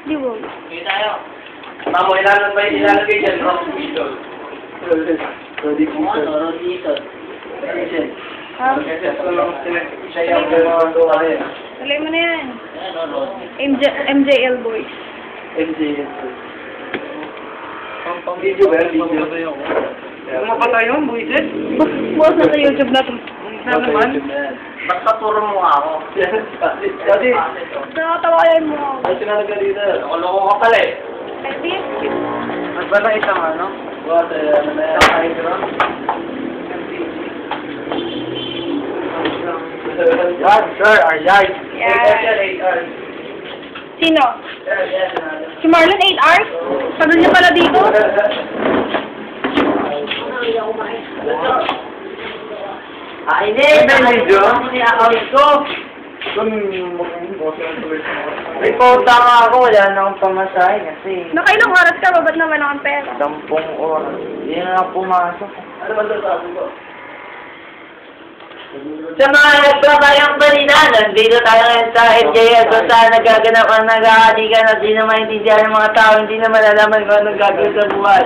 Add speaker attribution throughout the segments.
Speaker 1: Di ba?
Speaker 2: Sige tayo. Tamo, ilalagay dyan, Rock Beetle.
Speaker 3: Roddy Beetle.
Speaker 2: Beetle.
Speaker 1: Ha?
Speaker 3: Siya yung mga doon rin.
Speaker 1: Tuloy mo na yan.
Speaker 2: Ano,
Speaker 1: MJL Boys.
Speaker 3: MJS. Pang video ba yan? Video.
Speaker 2: Kumapatay yun, buwisit.
Speaker 1: Boss na sa YouTube na to.
Speaker 2: Na naman? Basta turo mo ako.
Speaker 3: Daddy,
Speaker 1: Nakatawayan mo ako.
Speaker 3: ay sinalaga dito.
Speaker 2: Loko-loko ka pala eh.
Speaker 1: Pwede?
Speaker 2: Mas ba na isang ano?
Speaker 3: What, ano na yan? Ay, diba? Yan, sir, Ayay.
Speaker 1: Yan. Sino? Si Marlon, 8 hours? Sagal niya pala dito?
Speaker 2: Hindi!
Speaker 3: Medyo?
Speaker 2: Ni-account ko!
Speaker 3: May pauta nga ako, wala na akong pamasahe kasi
Speaker 1: Nakailang oras ka, babat naman akong pera.
Speaker 3: 10 oras. Hindi na ako pumasok. Ano ba ito sabi ko?
Speaker 2: Sa mga nagbabayang balina, nandito tayo ngayon sa NJS kung saan nagaganap ang nag-aaligan at di na maintindihan ng mga tao, hindi na malalaman kung anong gagawin sa buhay.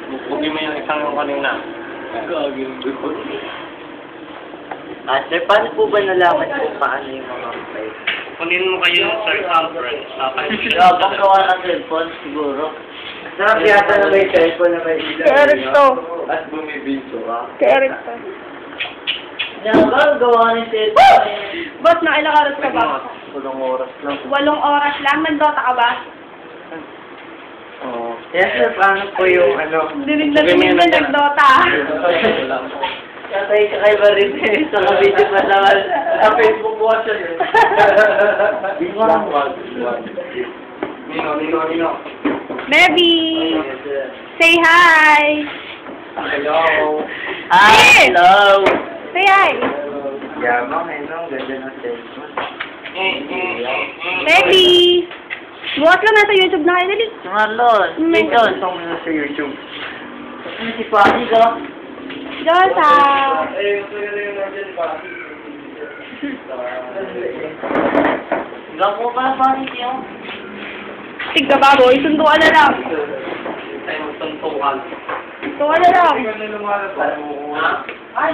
Speaker 4: Bukunin mo yung isang yung kanina.
Speaker 2: Sir, paano po ba nalaman kung paano yung mga play?
Speaker 4: Kunin mo kayo yung circumference.
Speaker 2: Pagkawa ng cellphone, siguro.
Speaker 3: Sarap yata na may cellphone na may ilaw.
Speaker 1: Kay Eric to.
Speaker 3: At bumibidyo ka.
Speaker 1: Kay Eric to.
Speaker 2: Gawa ng cellphone.
Speaker 1: Boss, nakailang oras ka ba?
Speaker 3: 8 oras lang.
Speaker 1: 8 oras lang. Nag-Dota ka ba?
Speaker 3: Oo. Yes sir, paano po yung ano?
Speaker 1: Dinig na dinig na nag-Dota.
Speaker 2: Katay ka kay Barin eh. Sa kabidyo pa naman. Sa Facebook watch yun eh.
Speaker 3: Nino.
Speaker 1: Baby! Say hi!
Speaker 3: Hello.
Speaker 2: Hi! Hello!
Speaker 1: Say hi!
Speaker 3: Yabang eh, no? Ganda ng cellphone.
Speaker 1: Baby! Bukas lang nasa YouTube na kayo. Dali.
Speaker 2: Si Marlon. Dito.
Speaker 3: Gusto mo na sa YouTube.
Speaker 2: Ano si Paki ko?
Speaker 1: Josa!
Speaker 2: Gapo pa Paki siya.
Speaker 1: Tigka ba, boy? Sunduan na lang.
Speaker 4: Tayo magtuntukan.
Speaker 1: Sunduan na lang.
Speaker 3: Ano lumalabas?
Speaker 2: Ay!